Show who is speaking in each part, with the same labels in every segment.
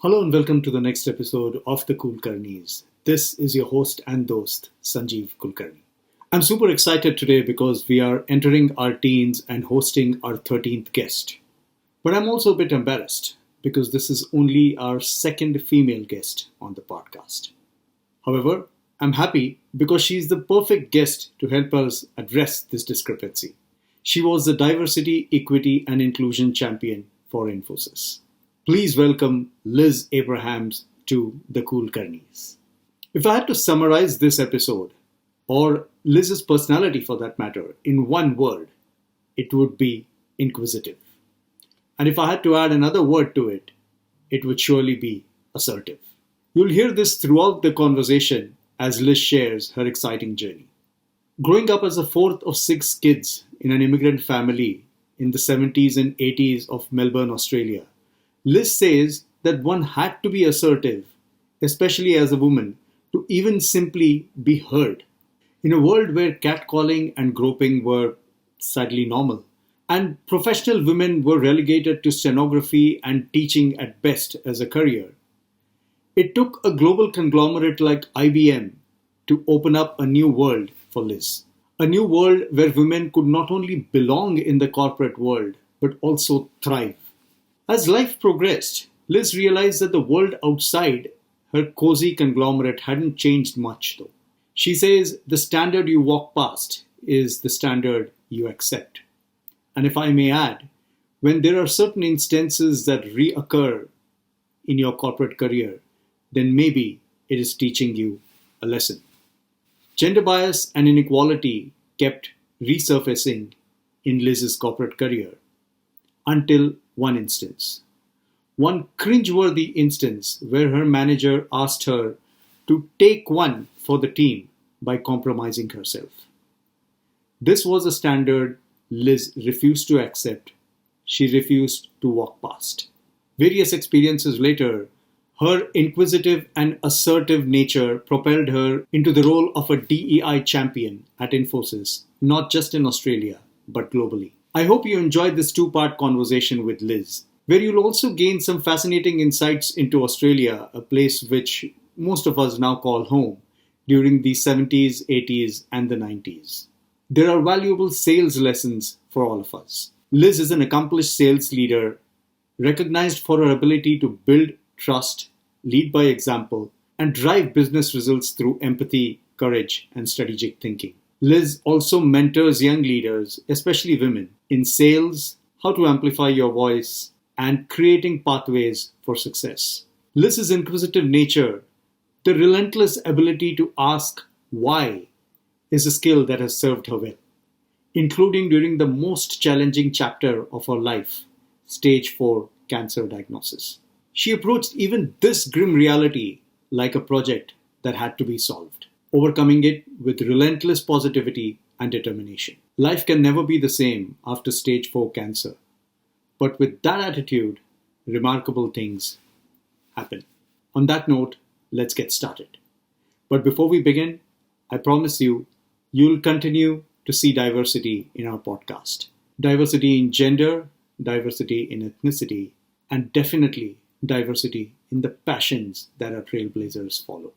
Speaker 1: Hello and welcome to the next episode of TheCoolKarnis. This is your host and dost, Sanjeev Kulkarni. I'm super excited today because we are entering our teens and hosting our 13th guest. But I'm also a bit embarrassed because this is only our second female guest on the podcast. However, I'm happy because she's the perfect guest to help us address this discrepancy. She was the diversity, equity, and inclusion champion for Infosys. Please welcome Liz Abrahams to TheCoolKarnis. If I had to summarize this episode, or Liz's personality for that matter, in one word, it would be inquisitive. And if I had to add another word to it, it would surely be assertive. You'll hear this throughout the conversation as Liz shares her exciting journey. Growing up as the fourth of six kids in an immigrant family in the 70s and 80s of Melbourne, Australia, Liz says that one had to be assertive, especially as a woman, to even simply be heard. In a world where catcalling and groping were sadly normal, and professional women were relegated to stenography and teaching at best as a career, it took a global conglomerate like IBM to open up a new world for Liz. A new world where women could not only belong in the corporate world, but also thrive. As life progressed, Liz realized that the world outside her cozy conglomerate hadn't changed much though. She says the standard you walk past is the standard you accept. And if I may add, when there are certain instances that reoccur in your corporate career, then maybe it is teaching you a lesson. Gender bias and inequality kept resurfacing in Liz's corporate career until one instance. One cringeworthy instance where her manager asked her to take one for the team by compromising herself. This was a standard Liz refused to accept. She refused to walk past. Various experiences later, her inquisitive and assertive nature propelled her into the role of a DEI champion at Infosys, not just in Australia, but globally. I hope you enjoyed this two-part conversation with Liz, where you'll also gain some fascinating insights into Australia, a place which most of us now call home, during the 70s, 80s, and the 90s. There are valuable sales lessons for all of us. Liz is an accomplished sales leader, recognized for her ability to build trust, lead by example, and drive business results through empathy, courage, and strategic thinking. Liz also mentors young leaders, especially women, in sales, how to amplify your voice, and creating pathways for success. Liz's inquisitive nature, the relentless ability to ask why, is a skill that has served her well, including during the most challenging chapter of her life, stage 4 cancer diagnosis. She approached even this grim reality like a project that had to be solved, overcoming it with relentless positivity and determination. Life can never be the same after stage 4 cancer. But with that attitude, remarkable things happen. On that note, let's get started. But before we begin, I promise you'll continue to see diversity in our podcast. Diversity in gender, diversity in ethnicity, and definitely diversity in the passions that our trailblazers follow.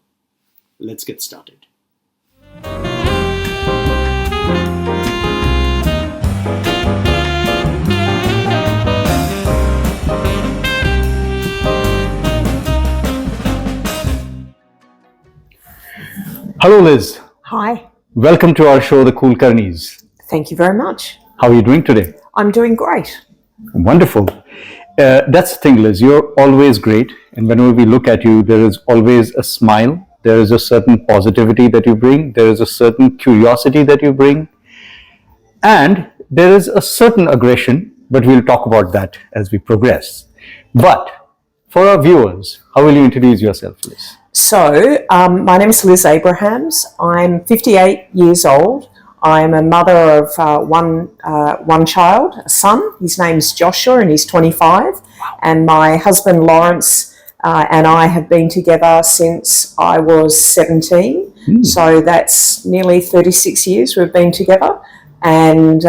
Speaker 1: Let's get started. Hello, Liz.
Speaker 2: Hi.
Speaker 1: Welcome to our show, TheCoolKarnis.
Speaker 2: Thank you very much.
Speaker 1: How are you doing today?
Speaker 2: I'm doing great.
Speaker 1: Wonderful. That's the thing, Liz. You're always great. And whenever we look at you, there is always a smile. There is a certain positivity that you bring. There is a certain curiosity that you bring. And there is a certain aggression, but we'll talk about that as we progress. But for our viewers, how will you introduce yourself, Liz?
Speaker 2: So, my name is Liz Abrahams. I'm 58 years old. I'm a mother of one child, a son. His name's Joshua and he's 25. Wow. And my husband Lawrence and I have been together since I was 17. So that's nearly 36 years we've been together. And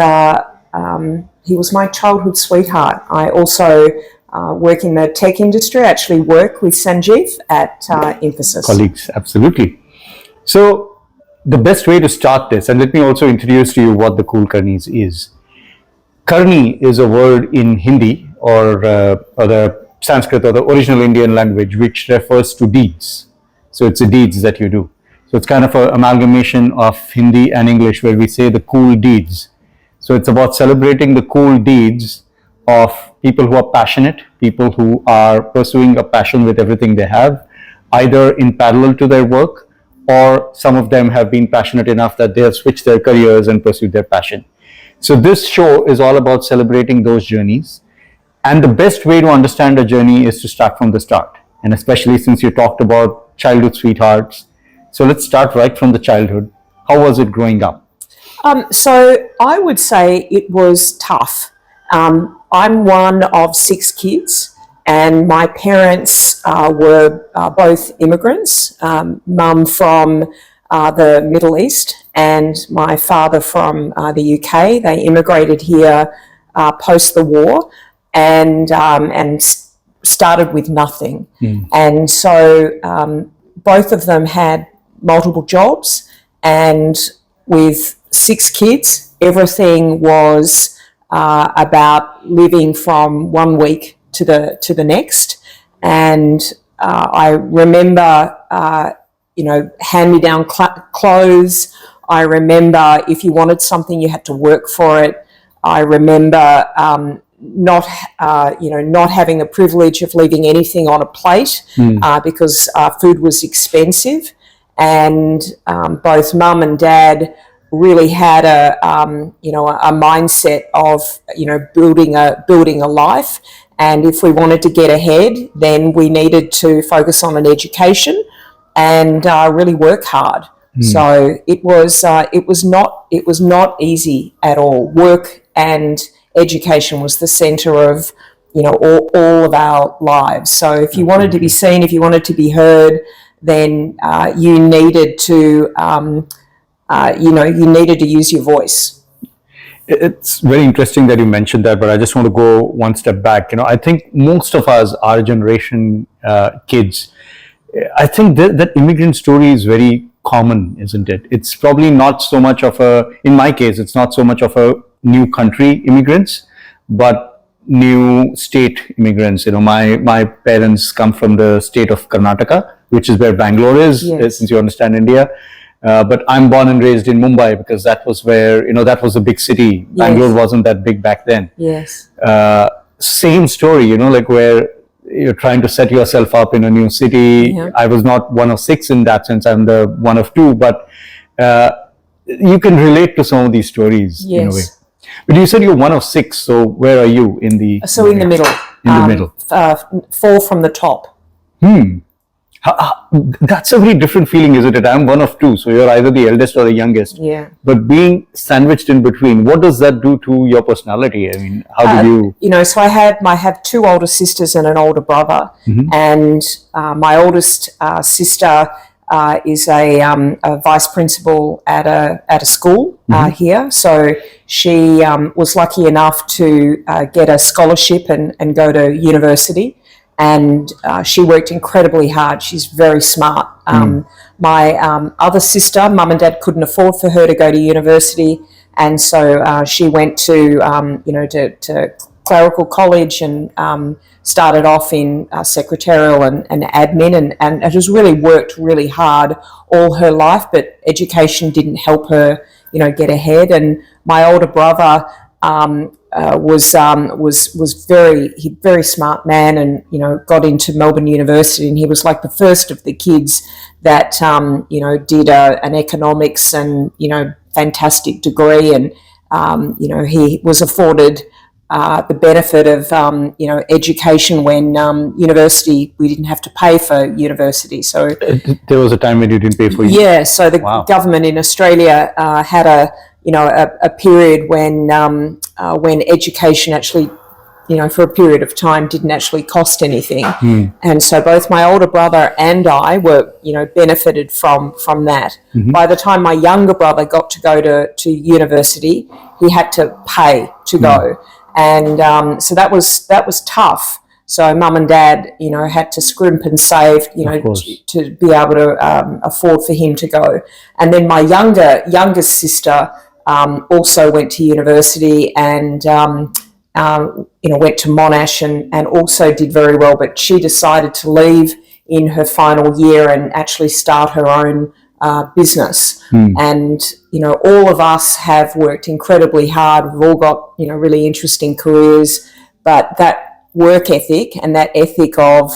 Speaker 2: he was my childhood sweetheart. I also work in the tech industry. I actually work with Sanjeev at Infosys.
Speaker 3: Colleagues, absolutely. So the best way to start this, and let me also introduce to you what the TheCoolKarnis is. Karni is a word in Hindi or the Sanskrit or the original Indian language which refers to deeds. So it's the deeds that you do. So it's kind of an amalgamation of Hindi and English where we say the cool deeds. So it's about celebrating the cool deeds of people who are passionate, people who are pursuing a passion with everything they have, either in parallel to their work, or some of them have been passionate enough that they have switched their careers and pursued their passion. So this show is all about celebrating those journeys. And the best way to understand a journey is to start from the start. And especially since you talked about childhood sweethearts. So let's start right from the childhood. How was it growing up?
Speaker 2: So I would say it was tough. I'm one of 6 kids, and my parents were both immigrants, mum from the Middle East and my father from the UK. They immigrated here post the war and started with nothing. And so both of them had multiple jobs, and with 6 kids, everything was about living from one week to the next. And I remember, hand-me-down clothes. I remember if you wanted something, you had to work for it. I remember not having the privilege of leaving anything on a plate because food was expensive. And both mum and dad really had a mindset of building a life, and if we wanted to get ahead, then we needed to focus on an education and really work hard. So it was not easy at all. Work and education was the centre of all of our lives. So if you wanted to be seen, if you wanted to be heard, then you needed to use your voice.
Speaker 3: It's very interesting that you mentioned that, but I just want to go one step back. I think most of us, our generation kids, I think that immigrant story is very common, isn't it? It's probably not so much of in my case, it's not so much of a new country immigrants, but new state immigrants. My parents come from the state of Karnataka, which is where Bangalore is,
Speaker 2: yes.
Speaker 3: Since you understand India. But I'm born and raised in Mumbai because that was where, that was a big city.
Speaker 2: Yes.
Speaker 3: Bangalore wasn't that big back then.
Speaker 2: Yes.
Speaker 3: Same story, like where you're trying to set yourself up in a new city.
Speaker 2: Yeah.
Speaker 3: I was not one of 6 in that sense. I'm the one of 2, but you can relate to some of these stories in a way. But you said you're one of 6, so where are you in the...
Speaker 2: So in the middle.
Speaker 3: In the middle.
Speaker 2: 4 from the top.
Speaker 3: That's a very different feeling, isn't it? I'm one of 2, so you're either the eldest or the youngest.
Speaker 2: Yeah.
Speaker 3: But being sandwiched in between, what does that do to your personality? I mean, how do you...
Speaker 2: So I have 2 older sisters and an older brother, and my oldest sister is a vice principal at a school here. So she was lucky enough to get a scholarship and go to university. And she worked incredibly hard. She's very smart. My other sister, mum and dad couldn't afford for her to go to university, and so she went to clerical college and started off in secretarial and admin, and has really worked really hard all her life. But education didn't help her, get ahead. And my older brother was very smart man, and got into Melbourne University, and he was like the first of the kids that did an economics and fantastic degree, and he was afforded the benefit of education when university, we didn't have to pay for university. So
Speaker 3: there was a time when you didn't pay for
Speaker 2: so the government in Australia had a period when education actually, for a period of time didn't actually cost anything. And so both my older brother and I were, benefited from that. By the time my younger brother got to go to university, he had to pay to go. And so that was tough. So mum and dad, had to scrimp and save, to be able to afford for him to go. And then my youngest sister also went to university and, went to Monash and also did very well, but she decided to leave in her final year and actually start her own business. And, all of us have worked incredibly hard. We've all got, really interesting careers, but that work ethic and that ethic of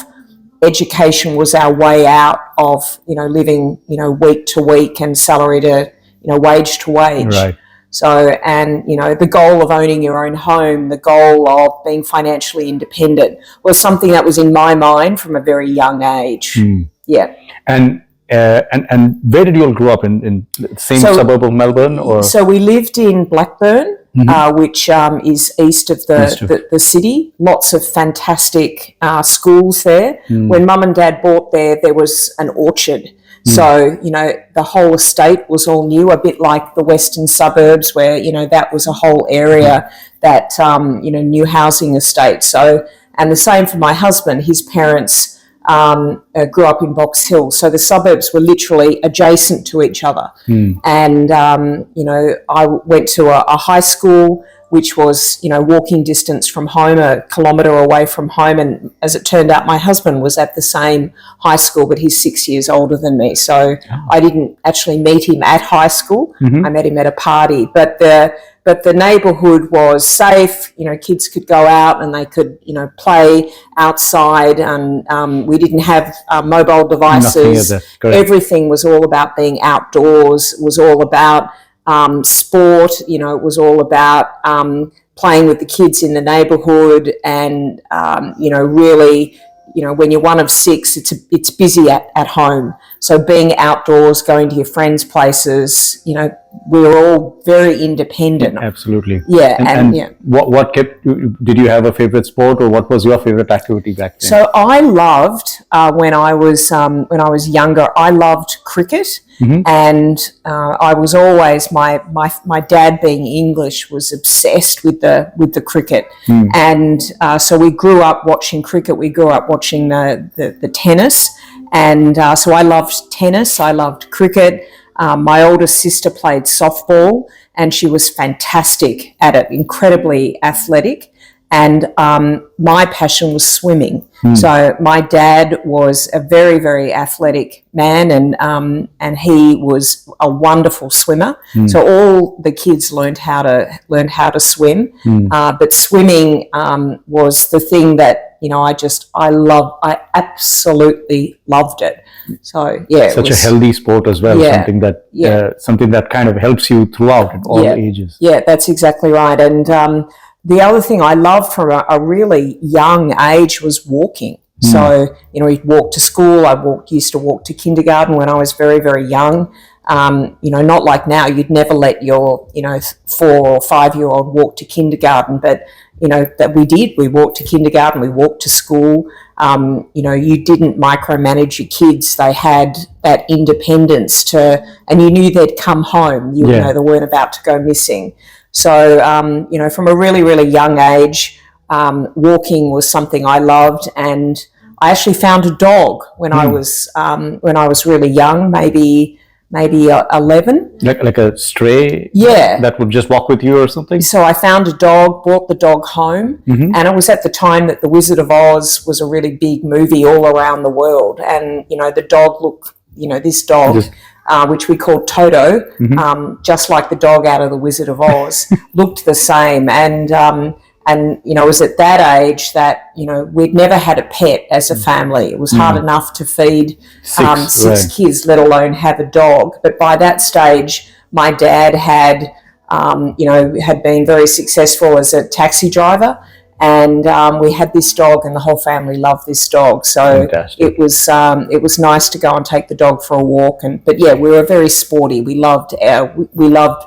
Speaker 2: education was our way out of, living, week to week and salary to, wage to wage.
Speaker 3: Right.
Speaker 2: So, and, the goal of owning your own home, the goal of being financially independent was something that was in my mind from a very young age. Yeah.
Speaker 3: And where did you all grow up? In the same suburb of Melbourne? Or?
Speaker 2: So we lived in Blackburn, which is east of the city. Lots of fantastic schools there. When mum and dad bought there was an orchard. So, the whole estate was all new, a bit like the western suburbs where, that was a whole area that, new housing estate. So, and the same for my husband. His parents grew up in Box Hill. So the suburbs were literally adjacent to each other. And, I went to a high school which was, walking distance from home, a kilometre away from home. And as it turned out, my husband was at the same high school, but he's 6 years older than me. So I didn't actually meet him at high school. I met him at a party. But the neighbourhood was safe. Kids could go out and they could, play outside, and we didn't have mobile devices. Everything was all about being outdoors. It was all about sport. It was all about playing with the kids in the neighbourhood, and really, when you're one of six, it's busy at home. So being outdoors, going to your friends' places, we were all very independent.
Speaker 3: Absolutely.
Speaker 2: Yeah. And
Speaker 3: what kept you? Did you have a favorite sport, or what was your favorite activity back then?
Speaker 2: So I loved when I was younger. I loved cricket. And I was always my dad, being English, was obsessed with the cricket, and so we grew up watching cricket. We grew up watching the tennis, and so I loved tennis. I loved cricket. My older sister played softball, and she was fantastic at it, incredibly athletic. And my passion was swimming. So my dad was a very, very athletic man, and he was a wonderful swimmer. So all the kids learned how to swim. But swimming was the thing that I absolutely loved it. So yeah,
Speaker 3: such a healthy sport as well. Something that kind of helps you throughout at all ages.
Speaker 2: Yeah, that's exactly right. And the other thing I loved from a really young age was walking. So, we'd walk to school. Used to walk to kindergarten when I was very, very young. Not like now, you'd never let your, 4 or 5-year-old walk to kindergarten, but, that we did. We walked to kindergarten, we walked to school. You didn't micromanage your kids. They had that independence and you knew they'd come home. They weren't about to go missing. So, from a really, really young age, walking was something I loved, and I actually found a dog when I was really young, maybe 11.
Speaker 3: Like a stray?
Speaker 2: Yeah.
Speaker 3: That would just walk with you or something?
Speaker 2: So I found a dog, brought the dog home, and it was at the time that The Wizard of Oz was a really big movie all around the world, and, the dog looked, this dog... which we called Toto, just like the dog out of The Wizard of Oz, looked the same. And it was at that age that, we'd never had a pet as a family. It was hard enough to feed six kids, let alone have a dog. But by that stage, my dad had been very successful as a taxi driver. And we had this dog, and the whole family loved this dog. So it was nice to go and take the dog for a walk. But we were very sporty. We loved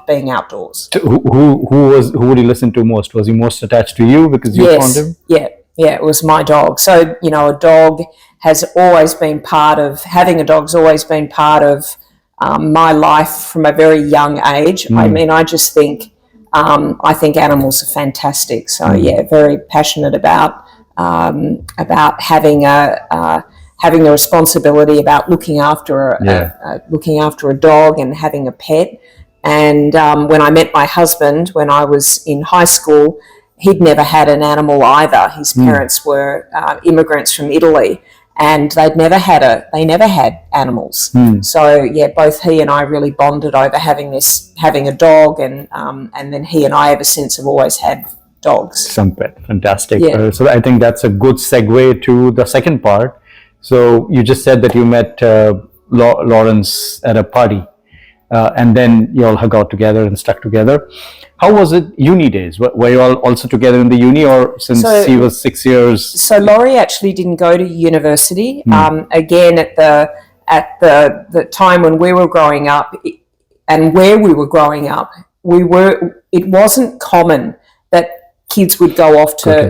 Speaker 2: being outdoors.
Speaker 3: Who would he listen to most? Was he most attached to you because you found him?
Speaker 2: Yeah, it was my dog. So a dog has always been part of having a dog's always been part of my life from a very young age. I mean, I just think. I think animals are fantastic. So very passionate about about having having the responsibility about looking after a dog and having a pet. And when I met my husband when I was in high school, he'd never had an animal either. His parents were immigrants from Italy, and they never had animals. So yeah, both he and I really bonded over having a dog, and then he and I ever since have always had dogs.
Speaker 3: Fantastic.
Speaker 2: Yeah.
Speaker 3: So I think that's a good segue to the second part. So you just said that you met Lawrence at a party. And then you all got together and stuck together. How was it uni days? Were you all also together in the uni, or since he was 6 years?
Speaker 2: So Laurie actually didn't go to university. Again, at the time when we were growing up, and where we were growing up, it wasn't common that kids would go off to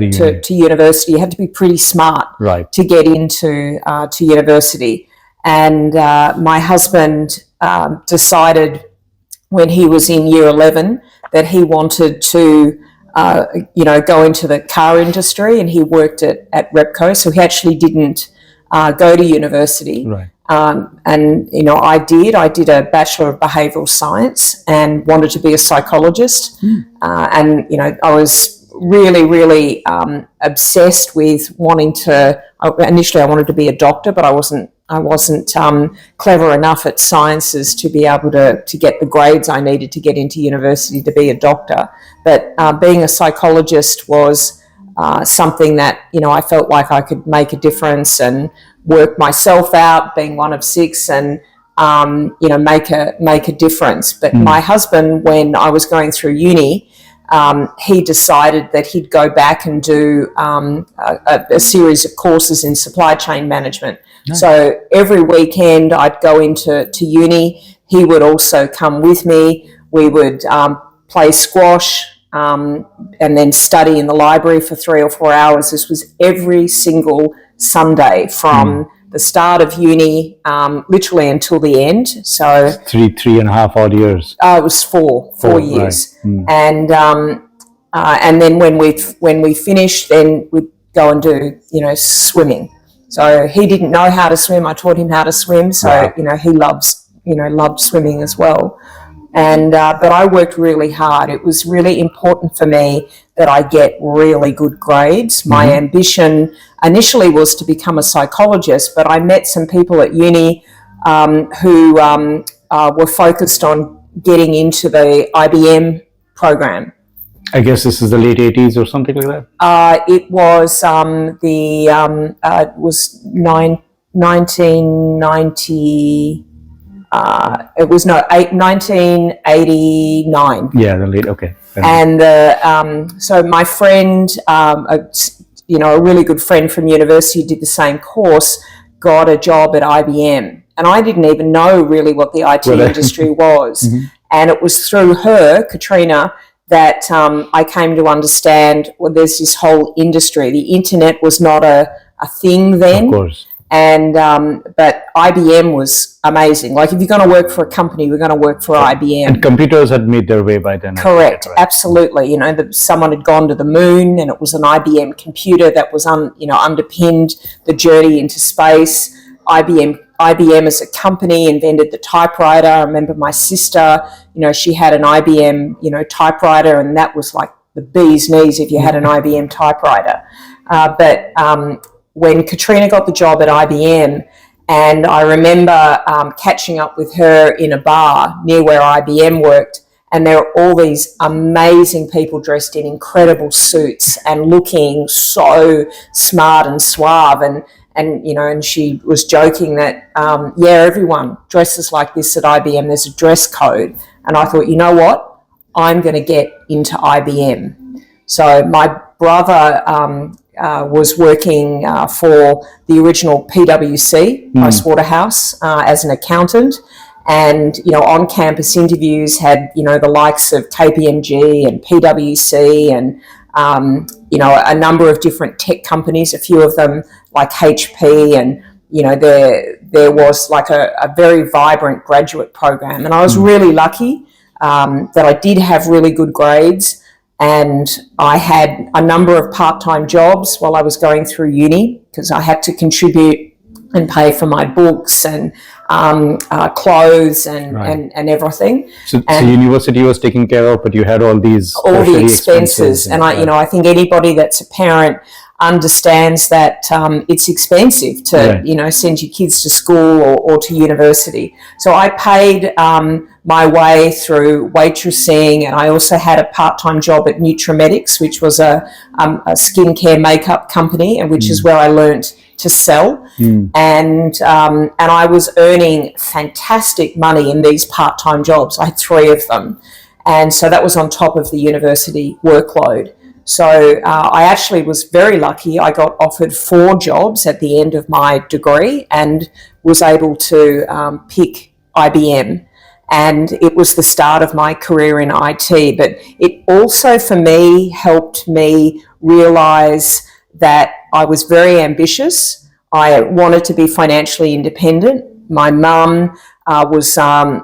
Speaker 2: university. You had to be pretty smart to get into to university. And my husband decided when he was in year 11 that he wanted to, go into the car industry, and he worked at Repco. So he actually didn't go to university.
Speaker 3: Right.
Speaker 2: And I did a Bachelor of Behavioural Science and wanted to be a psychologist. And I was really, really obsessed with wanting to. Initially, I wanted to be a doctor, but I wasn't clever enough at sciences to be able to get the grades I needed to get into university to be a doctor. But being a psychologist was something that I felt like I could make a difference and work myself out, being one of six, and make a difference. But my husband, when I was going through uni, he decided that he'd go back and do a series of courses in supply chain management. Nice. So every weekend I'd go into uni. He would also come with me. We would play squash and then study in the library for 3 or 4 hours. This was every single Sunday from the start of uni, literally until the end. So
Speaker 3: 3.5 odd years.
Speaker 2: It was four years. Right. And then when we finished, then we'd go and do swimming. So he didn't know how to swim. I taught him how to swim. So he loved swimming as well. And but I worked really hard. It was really important for me that I get really good grades. My ambition initially was to become a psychologist, but I met some people at uni who were focused on getting into the IBM program.
Speaker 3: I guess this is the late 80s or something like that?
Speaker 2: It was it was 1990. It was 1989.
Speaker 3: Yeah, the late, okay.
Speaker 2: And so my friend, a really good friend from university, did the same course, got a job at IBM. And I didn't even know really what the IT industry was. And it was through her, Katrina, that I came to understand, well, there's this whole industry. The internet was not a thing then.
Speaker 3: Of course.
Speaker 2: And but IBM was amazing. Like, if you're going to work for a company, we're going to work for IBM.
Speaker 3: And computers had made their way by then.
Speaker 2: Correct, right? Absolutely. Someone had gone to the moon, and it was an IBM computer that was underpinned the journey into space. IBM as a company invented the typewriter. I remember my sister, she had an IBM, typewriter, and that was like the bee's knees if you had an IBM typewriter. But when Katrina got the job at IBM, and I remember catching up with her in a bar near where IBM worked, and there were all these amazing people dressed in incredible suits and looking so smart and suave, and she was joking that everyone dresses like this at IBM. There's a dress code, and I thought, you know what, I'm going to get into IBM. So my brother was working for the original PwC, Pricewaterhouse, as an accountant, and on campus interviews had the likes of KPMG and PwC and a number of different tech companies, a few of them like HP, and there was like a very vibrant graduate program, and I was really lucky that I did have really good grades. and I had a number of part-time jobs while I was going through uni because I had to contribute and pay for my books and clothes and everything.
Speaker 3: So university was taken care of, but you had all the
Speaker 2: expenses. And I think anybody that's a parent understands that it's expensive to send your kids to school or to university. So I paid my way through waitressing, and I also had a part-time job at Nutrimedics, which was a skincare makeup company, and which is where I learnt to sell. And I was earning fantastic money in these part-time jobs. I had 3 of them, and so that was on top of the university workload. So I actually was very lucky. I got offered 4 jobs at the end of my degree and was able to pick IBM. And it was the start of my career in IT. But it also, for me, helped me realise that I was very ambitious. I wanted to be financially independent. My mum was a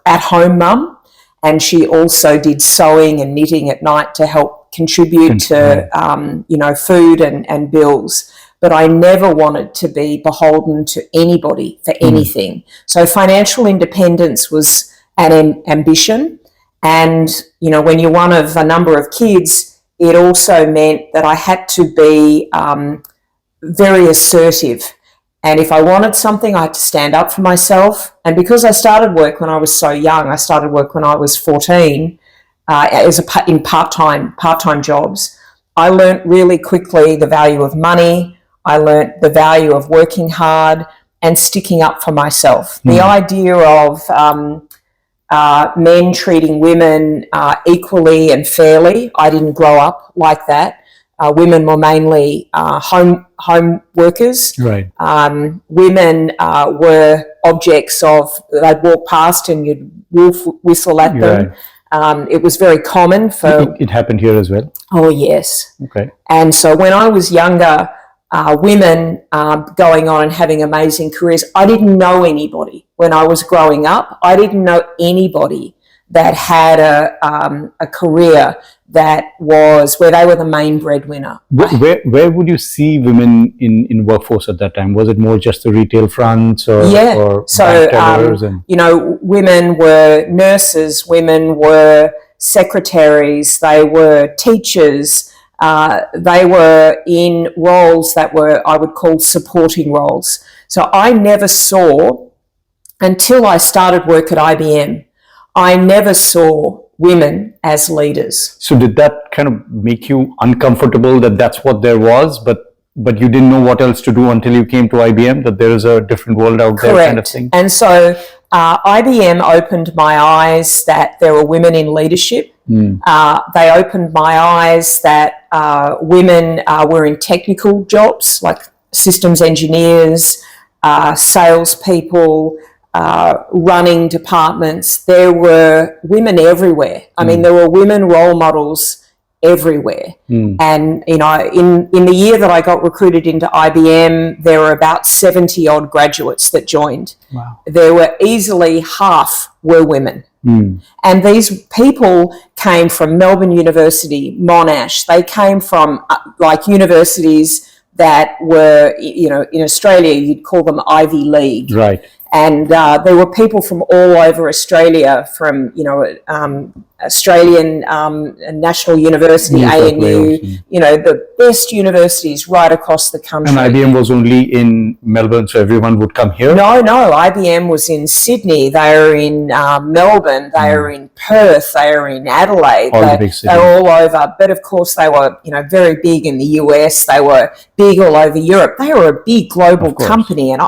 Speaker 2: at-home mum. And she also did sewing and knitting at night to help contribute to, food and bills. But I never wanted to be beholden to anybody for anything. So financial independence was an ambition. And, when you're one of a number of kids, it also meant that I had to be very assertive. And if I wanted something, I had to stand up for myself. And because I started work when I was so young, I started work when I was 14 in part-time jobs, I learnt really quickly the value of money. I learnt the value of working hard and sticking up for myself. The idea of men treating women equally and fairly, I didn't grow up like that. Women were mainly home workers.
Speaker 3: Right.
Speaker 2: Women were objects of, they'd walk past and you'd whistle at them. Right. It was very common for...
Speaker 3: It happened here as well?
Speaker 2: Oh, yes.
Speaker 3: Okay.
Speaker 2: And so when I was younger, women going on and having amazing careers, I didn't know anybody when I was growing up. I didn't know anybody that had a career that was where they were the main breadwinner.
Speaker 3: Where would you see women in workforce at that time? Was it more just the retail fronts or
Speaker 2: women were nurses, women were secretaries, they were teachers, they were in roles that were, I would call, supporting roles. So I never saw, until I started work at IBM, I never saw women as leaders.
Speaker 3: So did that kind of make you uncomfortable that that's what there was, but you didn't know what else to do until you came to IBM, that there is a different world out there?
Speaker 2: Correct.
Speaker 3: Kind of thing?
Speaker 2: And so IBM opened my eyes that there were women in leadership. They opened my eyes that women were in technical jobs like systems engineers, salespeople, running departments. There were women everywhere. I mean, there were women role models everywhere. And, in the year that I got recruited into IBM, there were about 70 odd graduates that joined.
Speaker 3: Wow.
Speaker 2: There were easily half were women. And these people came from Melbourne University, Monash. They came from universities that were, in Australia, you'd call them Ivy League.
Speaker 3: Right.
Speaker 2: And there were people from all over Australia, from, Australian National University, ANU, the best universities right across the country.
Speaker 3: And IBM was only in Melbourne, so everyone would come here?
Speaker 2: No, IBM was in Sydney, they were in Melbourne, they were in Perth, they were in Adelaide.
Speaker 3: All the big cities.
Speaker 2: They were all over, but of course they were, very big in the US, they were big all over Europe. They were a big global company, and,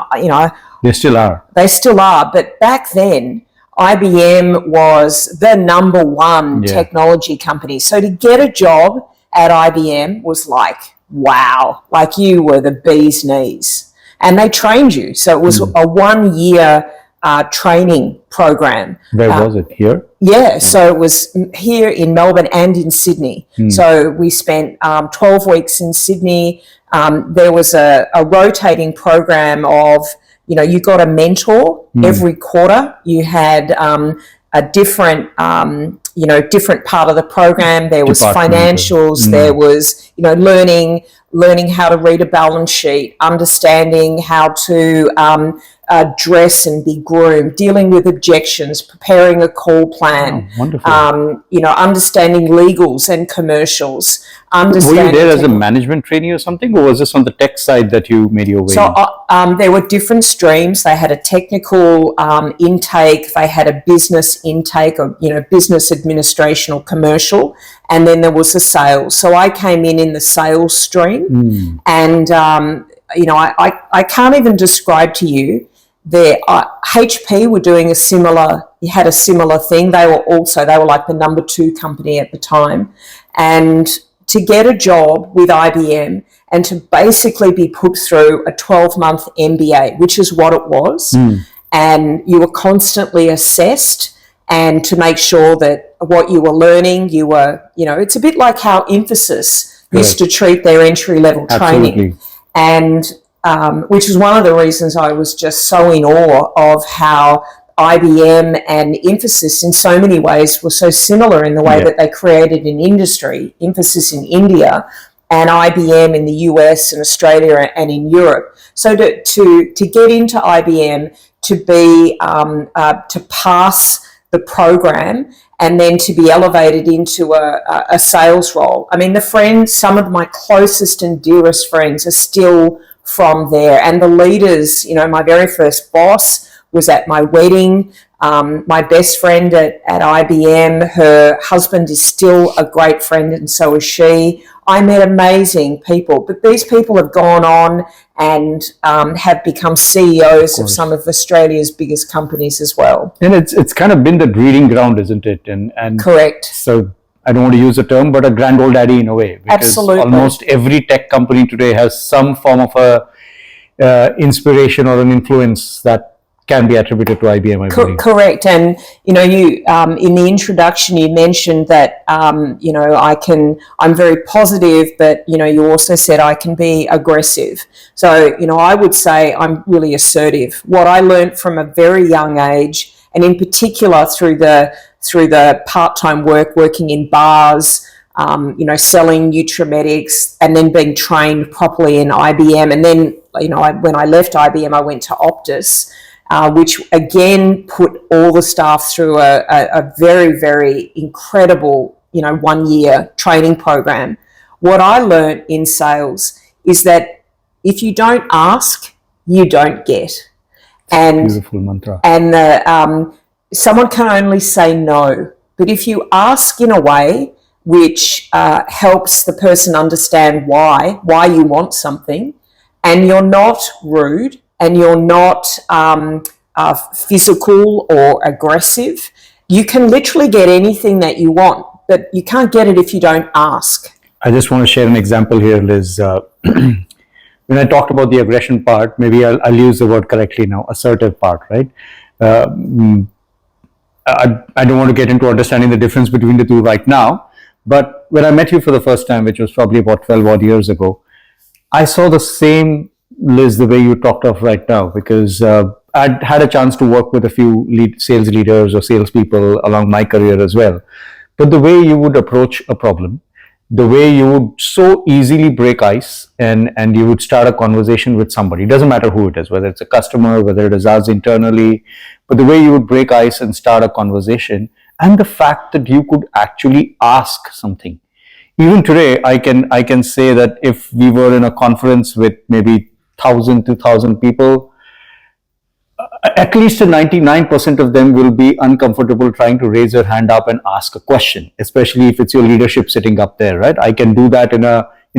Speaker 3: they still are.
Speaker 2: They still are, but back then, IBM was the number one technology company. So to get a job at IBM was like, wow, like you were the bee's knees. And they trained you. So it was a 1-year training program.
Speaker 3: Where was it? Here?
Speaker 2: Yeah, so it was here in Melbourne and in Sydney. So we spent 12 weeks in Sydney. There was a rotating program of, you got a mentor every quarter. You had a different, different part of the program. There was financials. There was, learning how to read a balance sheet, understanding how to dress and be groomed, dealing with objections, preparing a call plan, understanding legals and commercials.
Speaker 3: Were you there as a management trainee or something, or was this on the tech side that you made your way?
Speaker 2: So there were different streams. They had a technical intake, they had a business intake, or business administration or commercial, and then there was the sales. So I came in the sales stream, and I can't even describe to you. HP were doing had a similar thing. They were like the number 2 company at the time, and to get a job with IBM and to basically be put through a 12-month MBA, which is what it was, and you were constantly assessed, and to make sure that what you were learning, it's a bit like how Infosys used to treat their entry-level training. And which is one of the reasons I was just so in awe of how IBM and Infosys in so many ways were so similar in the way that they created an industry, Infosys in India and IBM in the US and Australia and in Europe. So to get into IBM, to be to pass the program and then to be elevated into a sales role. I mean, some of my closest and dearest friends are still from there, and the leaders, my very first boss was at my wedding. My best friend at IBM, her husband is still a great friend, and so is she. I met amazing people, but these people have gone on and have become CEOs of some of Australia's biggest companies as well.
Speaker 3: And it's kind of been the breeding ground, isn't it? And
Speaker 2: correct.
Speaker 3: So I don't want to use the term, but a grand old daddy in a way. Because
Speaker 2: absolutely.
Speaker 3: Almost every tech company today has some form of a inspiration or an influence that can be attributed to IBM, I believe.
Speaker 2: Correct. And, you in the introduction, you mentioned that, I'm very positive, but, you also said I can be aggressive. So, I would say I'm really assertive. What I learned from a very young age, and in particular through the part-time working in bars, selling nutrimetics, and then being trained properly in IBM. And then, when I left IBM, I went to Optus, which again put all the staff through a very, very incredible, 1-year training program. What I learned in sales is that if you don't ask, you don't get. And
Speaker 3: beautiful mantra.
Speaker 2: And someone can only say no. But if you ask in a way which helps the person understand why you want something, and you're not rude, and you're not physical or aggressive, you can literally get anything that you want, but you can't get it if you don't ask.
Speaker 3: I just want to share an example here, Liz. When I talked about the aggression part, maybe I'll use the word correctly now, assertive part, right? I don't want to get into understanding the difference between the two right now, but when I met you for the first time, which was probably about 12 odd years ago, I saw the same Liz the way you talked of right now, because I'd had a chance to work with a few sales leaders or salespeople along my career as well. But the way you would approach a problem, the way you would so easily break ice and you would start a conversation with somebody, it doesn't matter who it is, whether it's a customer, whether it is us internally, but the way you would break ice and start a conversation, and the fact that you could actually ask something. Even today, I can say that if we were in a conference with maybe 1,000, 2,000 people, at least 99% of them will be uncomfortable trying to raise their hand up and ask a question, especially if it's your leadership sitting up there, right? I can do that in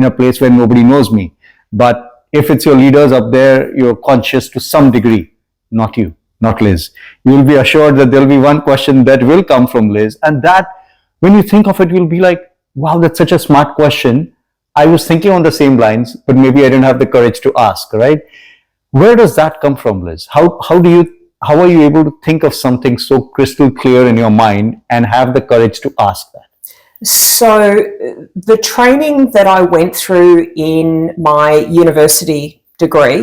Speaker 3: a place where nobody knows me. But if it's your leaders up there, you're conscious to some degree, not you, not Liz. You will be assured that there'll be one question that will come from Liz, and that, when you think of it, you'll be like, wow, that's such a smart question. I was thinking on the same lines, but maybe I didn't have the courage to ask, right? Where does that come from, Liz? How are you able to think of something so crystal clear in your mind and have the courage to ask that? So
Speaker 2: the training that I went through in my university degree,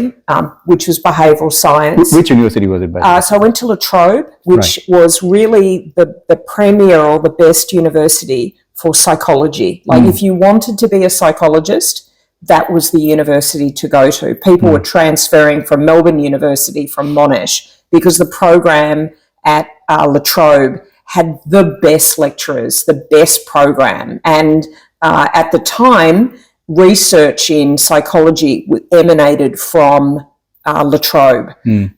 Speaker 2: which was behavioural science.
Speaker 3: Which university was it by?
Speaker 2: So I went to La Trobe, which was really the premier or the best university for psychology. Like if you wanted to be a psychologist, that was the university to go to. People were transferring from Melbourne University, from Monash, because the program at La Trobe had the best lecturers, the best program. And at the time, research in psychology emanated from La Trobe.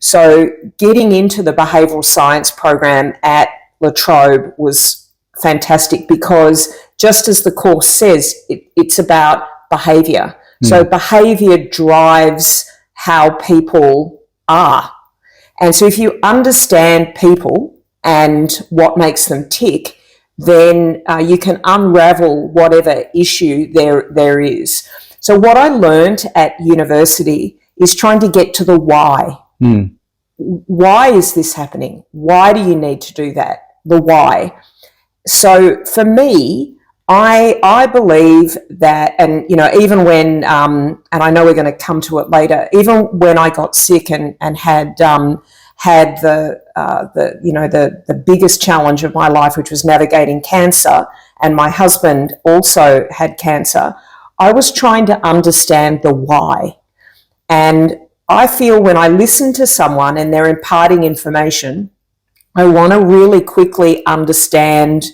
Speaker 2: So getting into the behavioural science program at La Trobe was fantastic, because just as the course says, it's about behaviour. So behaviour drives how people are. And so if you understand people and what makes them tick, then you can unravel whatever issue there is. So what I learned at university is trying to get to the why. Why is this happening? Why do you need to do that? The why. So for me, I believe that, and even when, and I know we're going to come to it later, even when I got sick and had the biggest challenge of my life, which was navigating cancer, and my husband also had cancer, I was trying to understand the why. And I feel when I listen to someone and they're imparting information, I want to really quickly understand,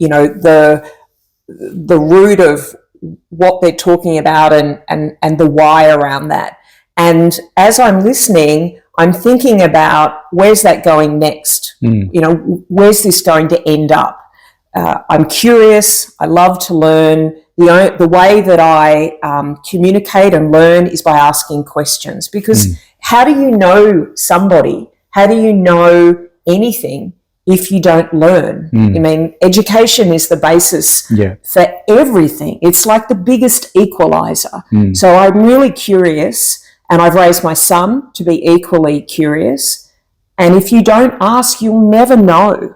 Speaker 2: the root of what they're talking about and the why around that. And as I'm listening, I'm thinking about, where's that going next? Where's this going to end up? I'm curious. I love to learn. The way that I communicate and learn is by asking questions, because how do you know somebody? How do you know anything if you don't learn? I mean, education is the basis for everything. It's like the biggest equalizer. So I'm really curious, and I've raised my son to be equally curious. And if you don't ask, you'll never know.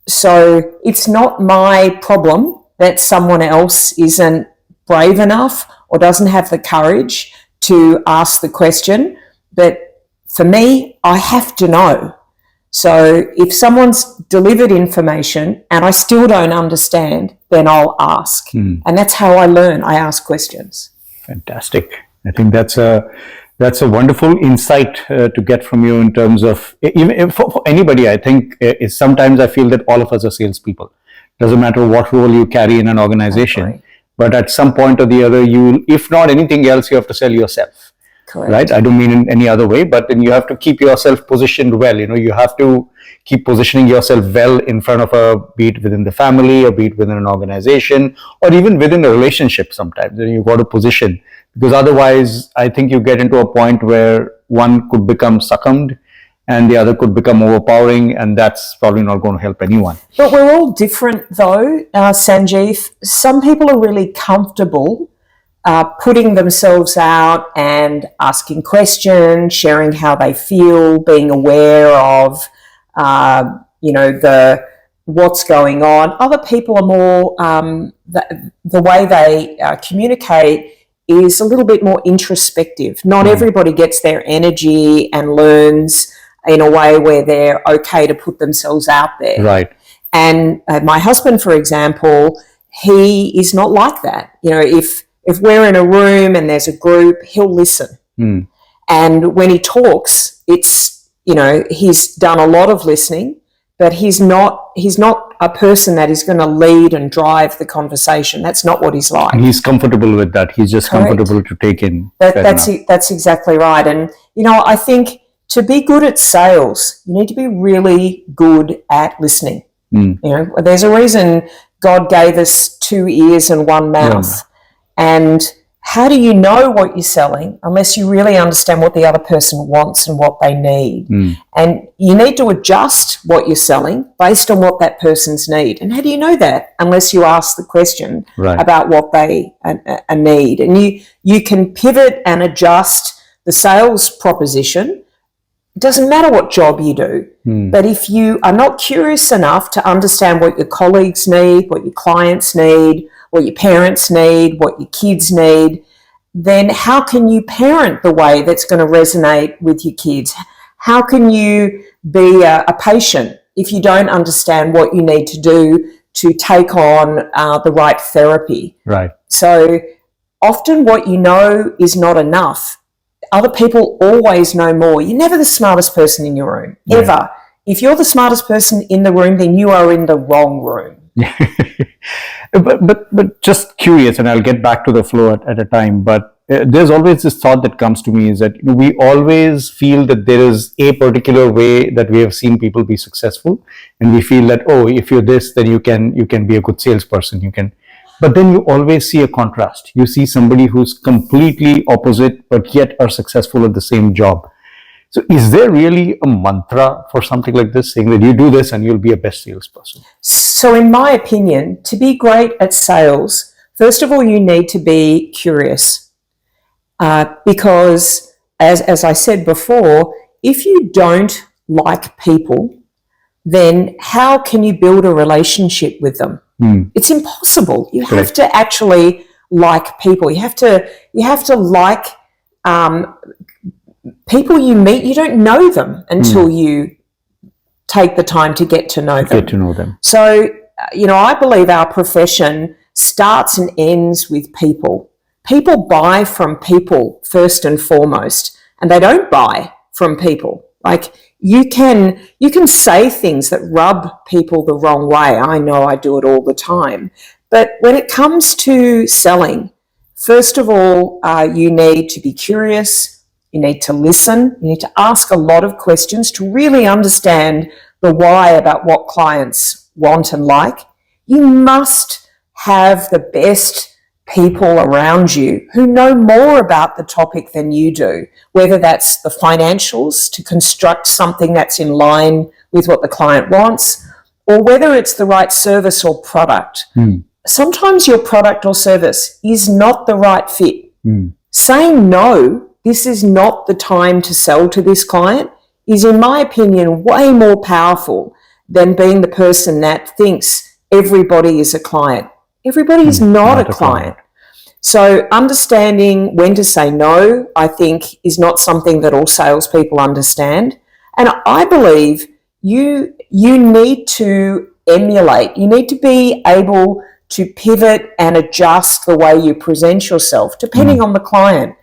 Speaker 2: So it's not my problem that someone else isn't brave enough or doesn't have the courage to ask the question. But for me, I have to know. So if someone's delivered information and I still don't understand, then I'll ask. And that's how I learn. I ask questions.
Speaker 3: Fantastic. I think that's a wonderful insight to get from you, in terms of, even for anybody. I think is sometimes I feel that all of us are salespeople. Doesn't matter what role you carry in an organization, but at some point or the other, if not anything else, you have to sell yourself.
Speaker 2: Correct.
Speaker 3: Right? I don't mean in any other way, but then you have to keep yourself positioned well. You have to keep positioning yourself well in front of be it within the family, or be it within an organization, or even within a relationship sometimes. You've got to position, because otherwise I think you get into a point where one could become succumbed and the other could become overpowering, and that's probably not going to help anyone.
Speaker 2: But we're all different though, Sanjeev. Some people are really comfortable putting themselves out and asking questions, sharing how they feel, being aware of, what's going on. Other people are more, the way they communicate is a little bit more introspective. Not everybody gets their energy and learns in a way where they're okay to put themselves out there.
Speaker 3: Right.
Speaker 2: And my husband, for example, he is not like that. If we're in a room and there's a group, he'll listen. And when he talks, it's, he's done a lot of listening, but he's not a person that is going to lead and drive the conversation. That's not what he's like.
Speaker 3: He's comfortable with that. He's just comfortable to take in.
Speaker 2: That's exactly right. And, I think to be good at sales, you need to be really good at listening. There's a reason God gave us 2 ears and 1 mouth. And how do you know what you're selling unless you really understand what the other person wants and what they need? And you need to adjust what you're selling based on what that person's need. And how do you know that unless you ask the question about what they need? And you can pivot and adjust the sales proposition. It doesn't matter what job you do, but if you are not curious enough to understand what your colleagues need, what your clients need, what your parents need, what your kids need, then how can you parent the way that's going to resonate with your kids? How can you be a patient if you don't understand what you need to do to take on the right therapy?
Speaker 3: Right.
Speaker 2: So often what you know is not enough. Other people always know more. You're never the smartest person in your room, ever. If you're the smartest person in the room, then you are in the wrong room.
Speaker 3: but just curious, and I'll get back to the flow at a time, but there's always this thought that comes to me is that we always feel that there is a particular way that we have seen people be successful, and we feel that, oh, if you're this, then you can be a good salesperson, you can. But then you always see a contrast. You see somebody who's completely opposite, but yet are successful at the same job. So is there really a mantra for something like this, saying that you do this and you'll be a best salesperson?
Speaker 2: So in my opinion, to be great at sales, first of all, you need to be curious. Because as I said before, if you don't like people, then how can you build a relationship with them? It's impossible. You have to actually like people. You have to like people you meet. You don't know them until you take the time to get to know them.
Speaker 3: Get to know them.
Speaker 2: So, I believe our profession starts and ends with people. People buy from people first and foremost, and they don't buy from people. Like you can say things that rub people the wrong way. I know I do it all the time. But when it comes to selling, first of all, you need to be curious. You need to listen. You need to ask a lot of questions to really understand the why about what clients want and like. You must have the best people around you who know more about the topic than you do, whether that's the financials to construct something that's in line with what the client wants, or whether it's the right service or product. Sometimes your product or service is not the right fit. Saying no, this is not the time to sell to this client, is, in my opinion, way more powerful than being the person that thinks everybody is a client. Everybody is not a client. So understanding when to say no, I think, is not something that all salespeople understand. And I believe you need to emulate. You need to be able to pivot and adjust the way you present yourself, depending on the client.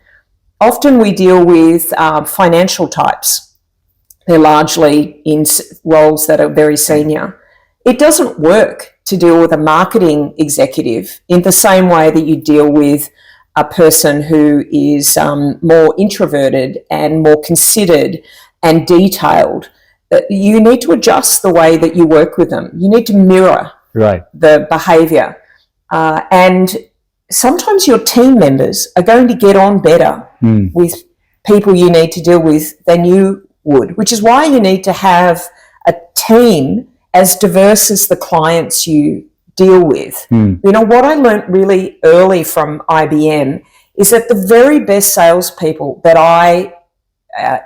Speaker 2: Often we deal with financial types. They're largely in roles that are very senior. It doesn't work to deal with a marketing executive in the same way that you deal with a person who is more introverted and more considered and detailed. You need to adjust the way that you work with them. You need to mirror the behaviour. And sometimes your team members are going to get on better with people you need to deal with than you would, which is why you need to have a team as diverse as the clients you deal with. What I learned really early from IBM is that the very best salespeople that I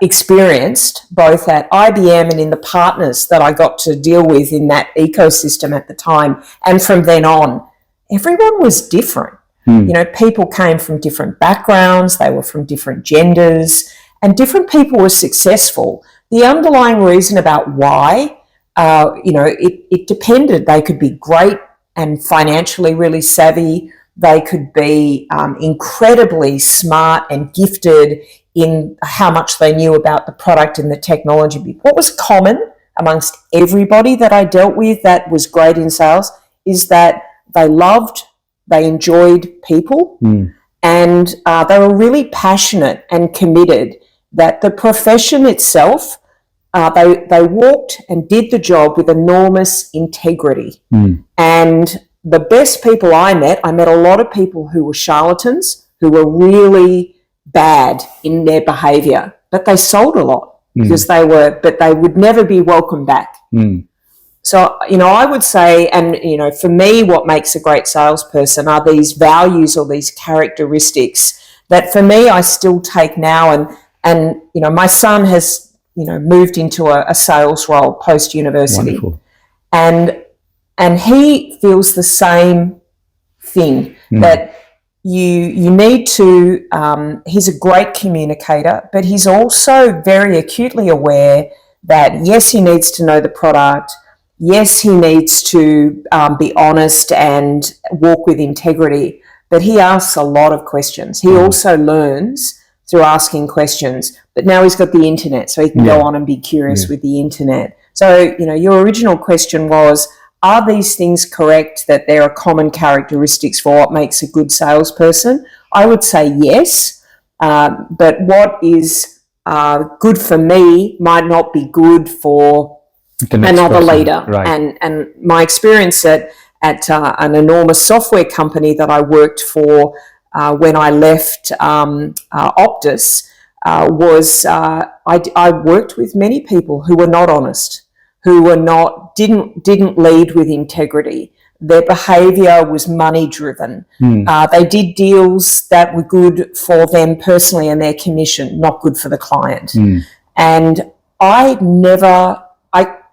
Speaker 2: experienced, both at IBM and in the partners that I got to deal with in that ecosystem at the time, and from then on, everyone was different. People came from different backgrounds, they were from different genders, and different people were successful. The underlying reason about why, it depended. They could be great and financially really savvy. They could be incredibly smart and gifted in how much they knew about the product and the technology. What was common amongst everybody that I dealt with that was great in sales is that they enjoyed people, and they were really passionate and committed that the profession itself, they walked and did the job with enormous integrity. And the best people I met a lot of people who were charlatans, who were really bad in their behaviour, but they sold a lot because but they would never be welcomed back. So, I would say, and, for me, what makes a great salesperson are these values or these characteristics that for me, I still take now. And my son has, moved into a sales role post-university.
Speaker 3: Wonderful.
Speaker 2: And he feels the same thing, that you need to, he's a great communicator, but he's also very acutely aware that, yes, he needs to know the product. Yes, he needs to be honest and walk with integrity, but he asks a lot of questions. He also learns through asking questions, but now he's got the internet, so he can go on and be curious with the internet. So, your original question was, are these things correct, that there are common characteristics for what makes a good salesperson? I would say yes, but what is good for me might not be good for another person, leader. Right. And my experience at an enormous software company that I worked for when I left Optus was I worked with many people who were not honest, who were didn't lead with integrity. Their behaviour was money driven. They did deals that were good for them personally and their commission, not good for the client. And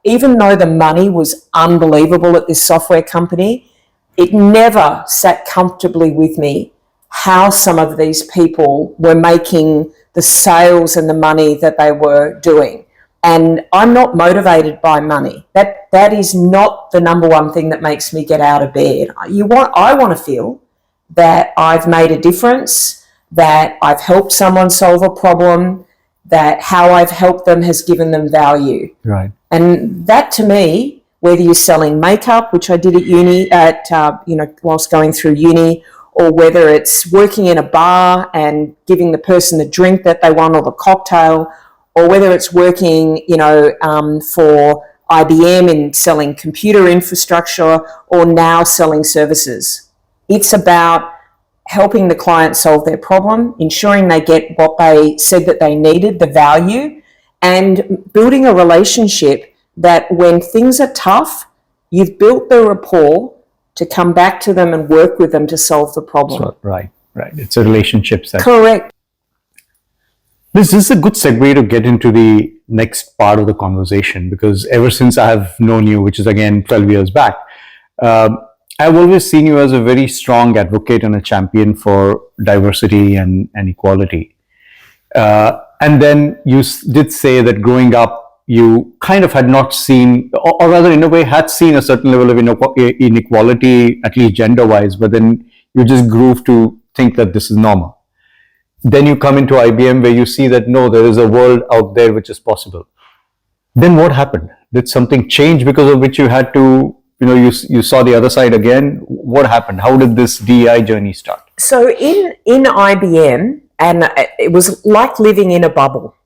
Speaker 2: even though the money was unbelievable at this software company, it never sat comfortably with me how some of these people were making the sales and the money that they were doing. And I'm not motivated by money. That is not the number one thing that makes me get out of bed. I want to feel that I've made a difference, that I've helped someone solve a problem, that how I've helped them has given them value.
Speaker 3: Right.
Speaker 2: And that, to me, whether you're selling makeup, which I did at uni, whilst going through uni, or whether it's working in a bar and giving the person the drink that they want or the cocktail, or whether it's working, for IBM in selling computer infrastructure or now selling services. It's about helping the client solve their problem, ensuring they get what they said that they needed, the value, and building a relationship that when things are tough, you've built the rapport to come back to them and work with them to solve the problem.
Speaker 3: So, right. It's a relationship set.
Speaker 2: Correct.
Speaker 3: This is a good segue to get into the next part of the conversation, because ever since I have known you, which is again 12 years back, I've always seen you as a very strong advocate and a champion for diversity and equality. And then you did say that growing up, you kind of had not seen, or rather in a way had seen a certain level of inequality, at least gender-wise, but then you just grew to think that this is normal. Then you come into IBM where you see that no, there is a world out there which is possible. Then what happened? Did something change because of which you had to, you saw the other side again? What happened? How did this DEI journey start?
Speaker 2: So in IBM, and it was like living in a bubble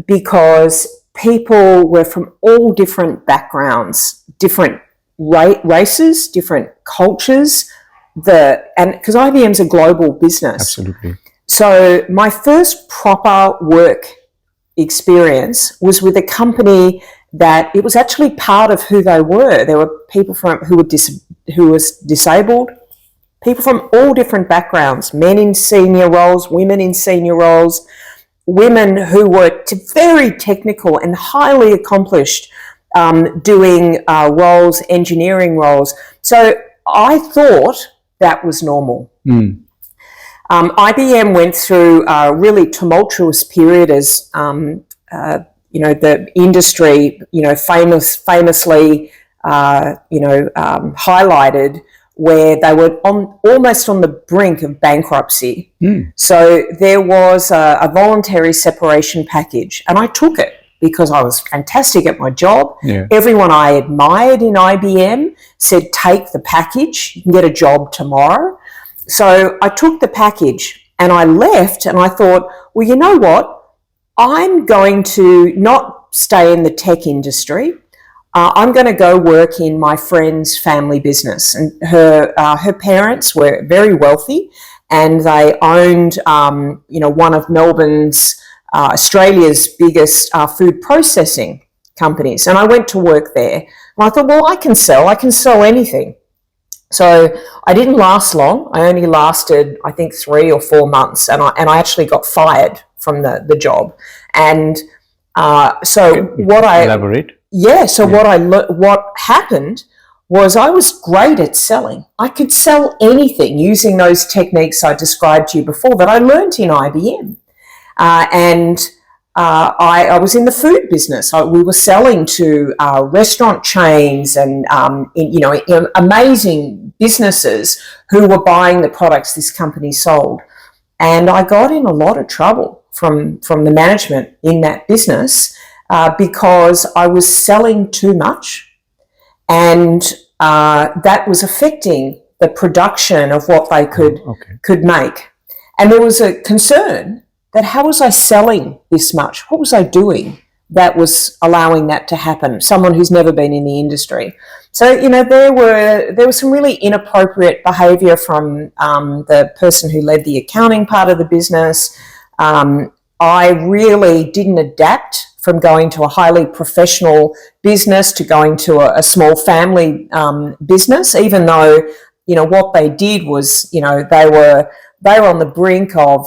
Speaker 2: because people were from all different backgrounds, different races, different cultures, and because IBM's a global business.
Speaker 3: Absolutely.
Speaker 2: So my first proper work experience was with a company that it was actually part of who they were. There were people who was disabled, people from all different backgrounds, men in senior roles, women in senior roles, women who were very technical and highly accomplished, doing roles, engineering roles. So I thought that was normal. IBM went through a really tumultuous period as, the industry, famously, highlighted, where they were almost on the brink of bankruptcy. So there was a voluntary separation package, and I took it because I was fantastic at my job. Yeah. Everyone I admired in IBM said, take the package, you can get a job tomorrow. So I took the package and I left, and I thought, well, you know what? I'm going to not stay in the tech industry. I'm going to go work in my friend's family business. And her parents were very wealthy, and they owned, one of Melbourne's, Australia's biggest food processing companies. And I went to work there. And I thought, well, I can sell anything. So I didn't last long. I only lasted, I think, 3 or 4 months, and I actually got fired from the job. And
Speaker 3: elaborate.
Speaker 2: Yeah. So what happened? was I was great at selling. I could sell anything using those techniques I described to you before that I learned in IBM. I was in the food business. We were selling to restaurant chains and amazing businesses who were buying the products this company sold. And I got in a lot of trouble from the management in that business because I was selling too much. And that was affecting the production of what they could make. And there was a concern that how was I selling this much? What was I doing that was allowing that to happen? Someone who's never been in the industry. So, there was some really inappropriate behaviour from the person who led the accounting part of the business. I really didn't adapt from going to a highly professional business to going to a small family business, even though, what they did was, they were on the brink of,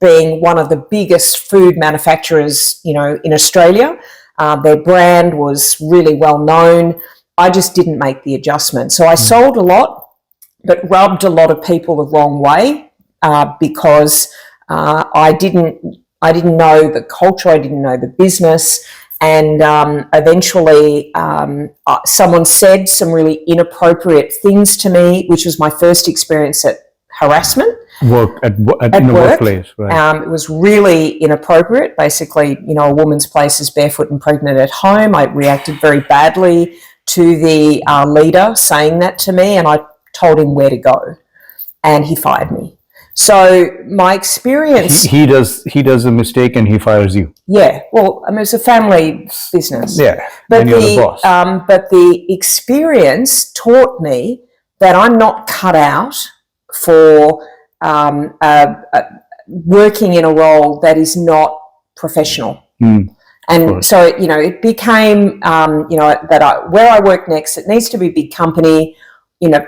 Speaker 2: being one of the biggest food manufacturers, in Australia. Their brand was really well known. I just didn't make the adjustment. So I sold a lot, but rubbed a lot of people the wrong way because I didn't know the culture, I didn't know the business, and eventually someone said some really inappropriate things to me, which was my first experience at harassment.
Speaker 3: In the workplace, right?
Speaker 2: It was really inappropriate. Basically, a woman's place is barefoot and pregnant at home. I reacted very badly to the leader saying that to me, and I told him where to go, and he fired me. So my experience...
Speaker 3: He does a mistake and he fires you.
Speaker 2: Yeah, well, it's a family business.
Speaker 3: Yeah,
Speaker 2: but
Speaker 3: and you're the boss.
Speaker 2: But the experience taught me that I'm not cut out for working in a role that is not professional. And so, it became, where I work next, it needs to be a big company.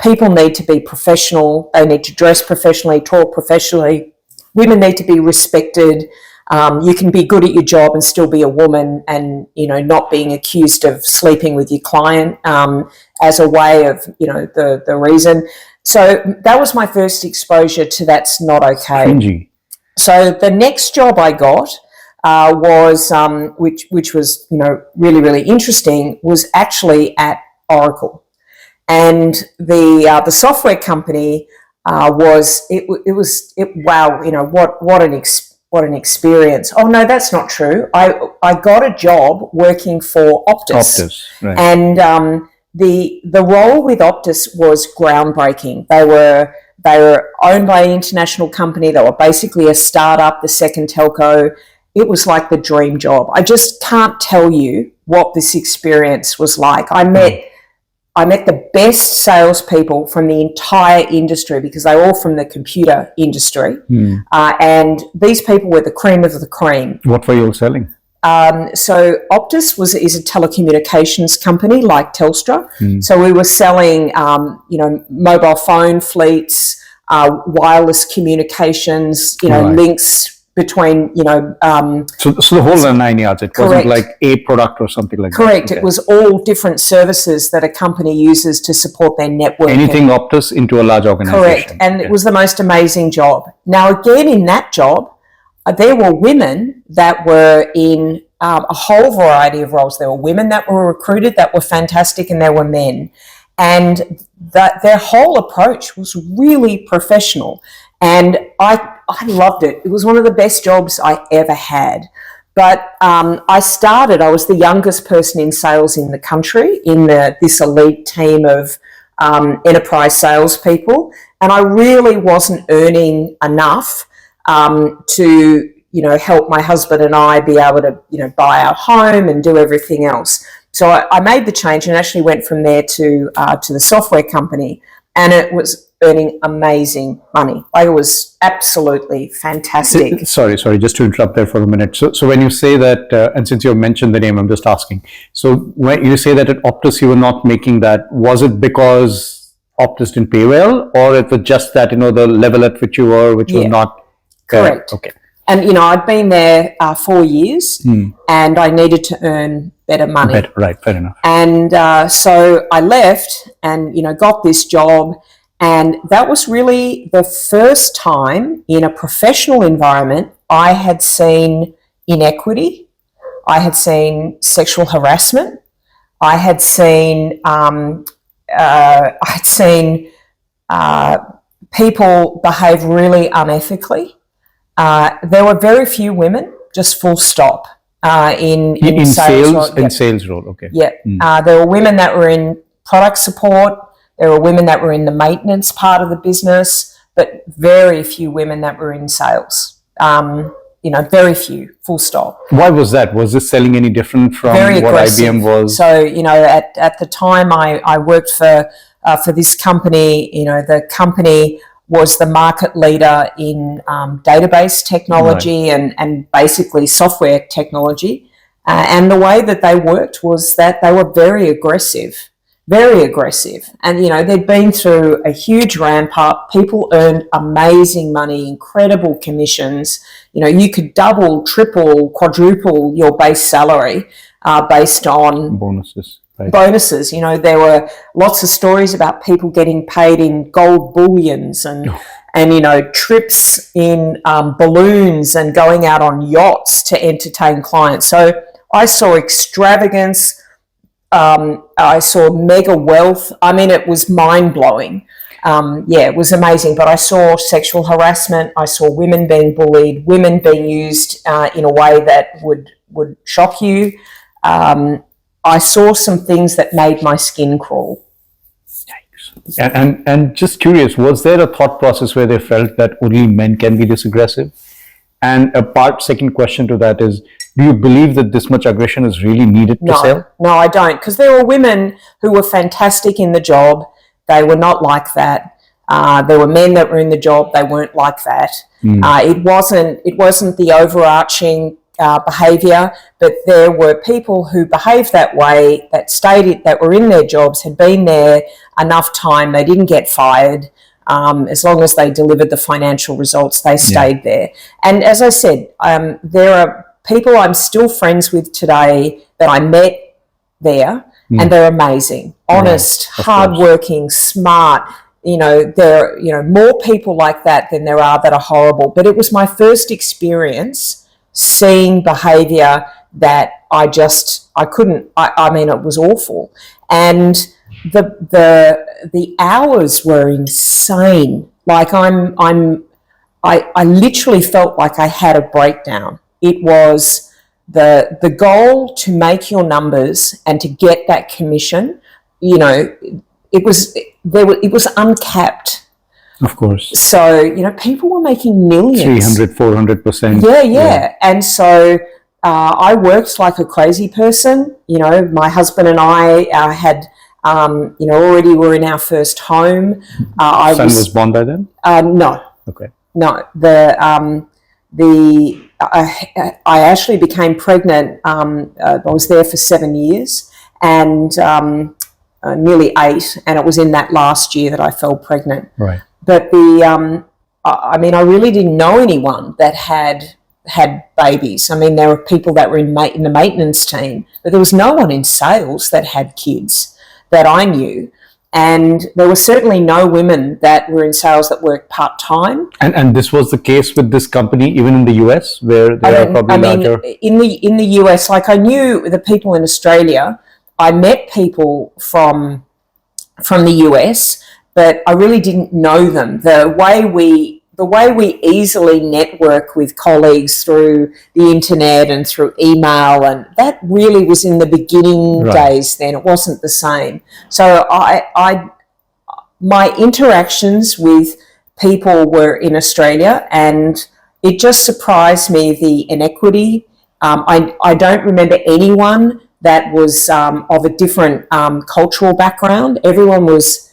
Speaker 2: People need to be professional. They need to dress professionally, talk professionally. Women need to be respected. You can be good at your job and still be a woman and, not being accused of sleeping with your client as a way of, the reason. So that was my first exposure to that's not okay.
Speaker 3: Cringy.
Speaker 2: So the next job I got was, which was, really, really interesting, was actually at Oracle. And the software company wow, what an experience. Oh no, that's not true. I got a job working for Optus.
Speaker 3: Right.
Speaker 2: And the role with Optus was groundbreaking. They were owned by an international company. They were basically a startup, the second telco. It was like the dream job. I just can't tell you what this experience was like. I met the best salespeople from the entire industry because they were all from the computer industry. And these people were the cream of the cream.
Speaker 3: What were you all selling?
Speaker 2: So Optus is a telecommunications company like Telstra. So we were selling, mobile phone fleets, wireless communications, links between,
Speaker 3: So the whole 9 yards, it
Speaker 2: correct.
Speaker 3: Wasn't like a product or something like
Speaker 2: correct.
Speaker 3: that.
Speaker 2: Okay. It was all different services that a company uses to support their network.
Speaker 3: Anything Optus into a large organization.
Speaker 2: Correct. And it was the most amazing job. Now, again, in that job, there were women that were in a whole variety of roles. There were women that were recruited that were fantastic, and there were men. And their whole approach was really professional. And I loved it. It was one of the best jobs I ever had. But I was the youngest person in sales in the country, in this elite team of enterprise salespeople. And I really wasn't earning enough to, help my husband and I be able to, buy our home and do everything else. So I made the change and actually went from there to the software company, and it was earning amazing money. It was absolutely fantastic.
Speaker 3: Sorry, just to interrupt there for a minute. So when you say that, and since you mentioned the name, I'm just asking. So when you say that at Optus you were not making that, was it because Optus didn't pay well, or it was just that, the level at which you were, which was not...
Speaker 2: Correct.
Speaker 3: Okay.
Speaker 2: And, I'd been there 4 years and I needed to earn better money.
Speaker 3: Better, right, fair enough.
Speaker 2: And so I left and, got this job. And that was really the first time in a professional environment I had seen inequity. I had seen sexual harassment. I had seen people behave really unethically. There were very few women, just full stop, in sales.
Speaker 3: In sales role, okay.
Speaker 2: Yeah, there were women that were in product support. There were women that were in the maintenance part of the business, but very few women that were in sales. Very few, full stop.
Speaker 3: Why was that? Was this selling any different from
Speaker 2: Very
Speaker 3: what
Speaker 2: aggressive.
Speaker 3: IBM was?
Speaker 2: So, at the time I worked for this company, the company was the market leader in database technology and basically software technology. And the way that they worked was that they were very aggressive. And, they'd been through a huge ramp up. People earned amazing money, incredible commissions. You could double, triple, quadruple your base salary based on
Speaker 3: bonuses. Right.
Speaker 2: Bonuses. There were lots of stories about people getting paid in gold bullions and trips in balloons and going out on yachts to entertain clients. So I saw extravagance. I saw mega wealth. I mean, it was mind-blowing. It was amazing. But I saw sexual harassment. I saw women being bullied, women being used in a way that would shock you. I saw some things that made my skin crawl.
Speaker 3: And just curious, was there a thought process where they felt that only men can be this aggressive? And second question to that is, do you believe that this much aggression is really needed to sell?
Speaker 2: No, I don't, because there were women who were fantastic in the job. They were not like that. There were men that were in the job. They weren't like that. It wasn't the overarching behaviour, but there were people who behaved that way, that were in their jobs, had been there enough time. They didn't get fired. As long as they delivered the financial results, they stayed there. And as I said, there are people I'm still friends with today that I met there, and they're amazing, honest, hardworking, smart. There are more people like that than there are that are horrible. But it was my first experience seeing behaviour that I couldn't. I mean, it was awful, and the hours were insane. Like I literally felt like I had a breakdown. It was the goal to make your numbers and to get that commission. It was uncapped.
Speaker 3: Of course.
Speaker 2: So, people were making millions.
Speaker 3: 300-400%.
Speaker 2: Yeah. And so I worked like a crazy person. My husband and I had, already were in our first home.
Speaker 3: Son was born by then?
Speaker 2: No.
Speaker 3: Okay.
Speaker 2: No. I actually became pregnant. I was there for 7 years and nearly 8, and it was in that last year that I fell pregnant.
Speaker 3: Right.
Speaker 2: But I really didn't know anyone that had babies. I mean, there were people that were in the maintenance team, but there was no one in sales that had kids that I knew. And there were certainly no women that were in sales that worked part-time.
Speaker 3: And this was the case with this company, even in the US, where they are probably larger?
Speaker 2: In the US, like I knew the people in Australia. I met people from the US, but I really didn't know them. The way we easily network with colleagues through the internet and through email, and that really was in the beginning days then. It wasn't the same. So my interactions with people were in Australia, and it just surprised me, the inequity. I don't remember anyone that was of a different cultural background. Everyone was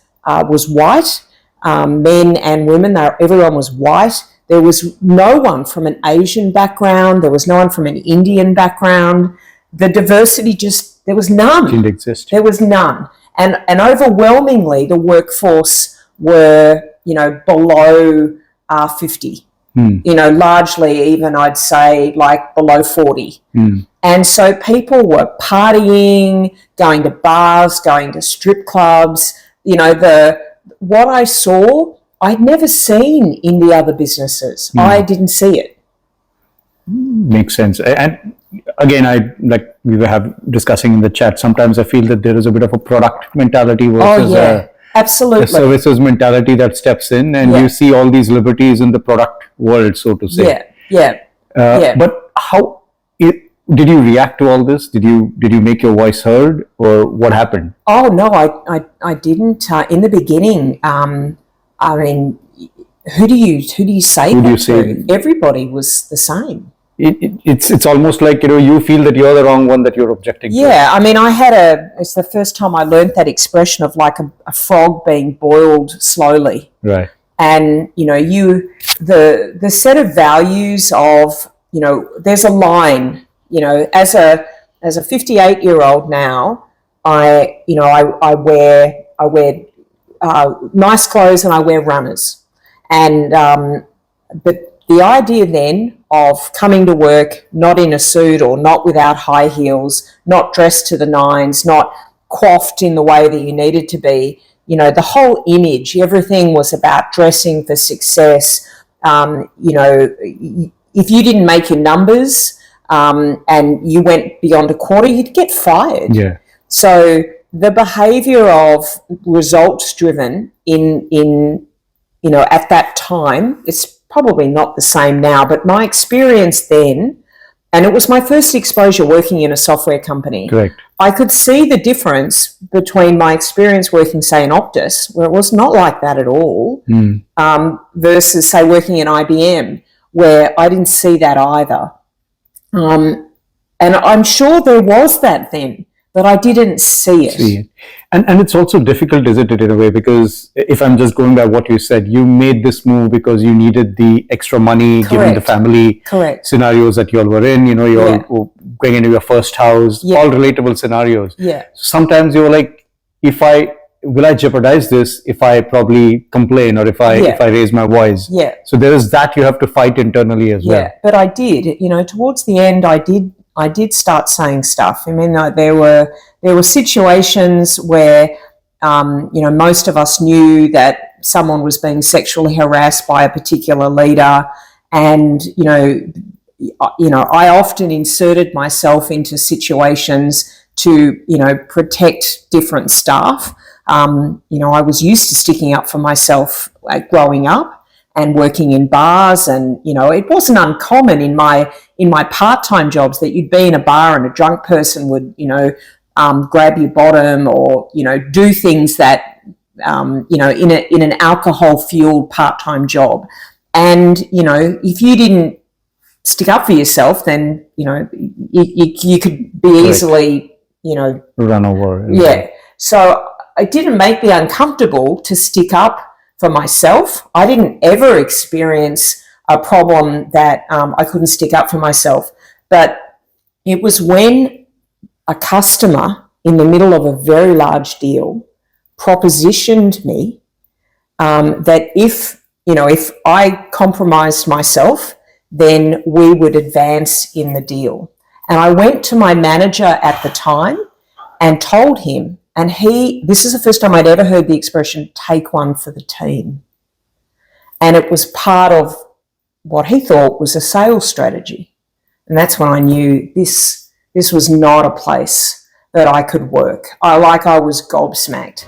Speaker 2: white. Men and women, everyone was white. There was no one from an Asian background. There was no one from an Indian background. The diversity there was none.
Speaker 3: Didn't exist.
Speaker 2: There was none. And overwhelmingly, the workforce were, below 50. largely even I'd say like below 40. And so people were partying, going to bars, going to strip clubs. What I saw, I'd never seen in the other businesses. I didn't see it.
Speaker 3: Makes sense. And again, like we were discussing in the chat, sometimes I feel that there is a bit of a product mentality versus
Speaker 2: absolutely.
Speaker 3: a services mentality that steps in, and you see all these liberties in the product world, so to say. But how did you react to all this? Did you make your voice heard, or what happened?
Speaker 2: Oh no, I didn't. In the beginning, I mean, who do you say that to? Everybody was the same.
Speaker 3: It's almost like you feel that you're the wrong one that you're objecting to.
Speaker 2: Yeah, I mean, it's the first time I learned that expression of like a frog being boiled slowly.
Speaker 3: Right.
Speaker 2: And the set of values of there's a line. As a 58-year-old now, I wear nice clothes and I wear runners, and but the idea then of coming to work not in a suit or not without high heels, not dressed to the nines, not coiffed in the way that you needed to be, the whole image, everything was about dressing for success. If you didn't make your numbers and you went beyond a quarter, you'd get fired.
Speaker 3: Yeah.
Speaker 2: So the behaviour of results driven in at that time, it's probably not the same now, but my experience then, and it was my first exposure working in a software company.
Speaker 3: Correct.
Speaker 2: I could see the difference between my experience working, say, in Optus, where it was not like that at all, versus, say, working in IBM, where I didn't see that either. And I'm sure there was that then, but I didn't see it.
Speaker 3: And it's also difficult, isn't it, in a way, because if I'm just going by what you said, you made this move because you needed the extra money, given the family scenarios that you all were in, you're all going into your first house, all relatable scenarios.
Speaker 2: Yeah.
Speaker 3: Sometimes you're like, will I jeopardize this if I probably complain or if I raise my voice?
Speaker 2: Yeah.
Speaker 3: So there is that you have to fight internally as well.
Speaker 2: Yeah, but I did, towards the end, I did start saying stuff. I mean, there were situations where, most of us knew that someone was being sexually harassed by a particular leader, and I often inserted myself into situations to protect different staff. I was used to sticking up for myself growing up and working in bars, and it wasn't uncommon in my part-time jobs that you'd be in a bar and a drunk person would grab your bottom or do things that in an alcohol-fueled part-time job, and if you didn't stick up for yourself, then you could be easily
Speaker 3: run over.
Speaker 2: Yeah. So it didn't make me uncomfortable to stick up for myself. I didn't ever experience a problem that I couldn't stick up for myself. But it was when a customer in the middle of a very large deal propositioned me that if I compromised myself, then we would advance in the deal. And I went to my manager at the time and told him, and this is the first time I'd ever heard the expression, take one for the team. And it was part of what he thought was a sales strategy. And that's when I knew this was not a place that I could work. I was gobsmacked.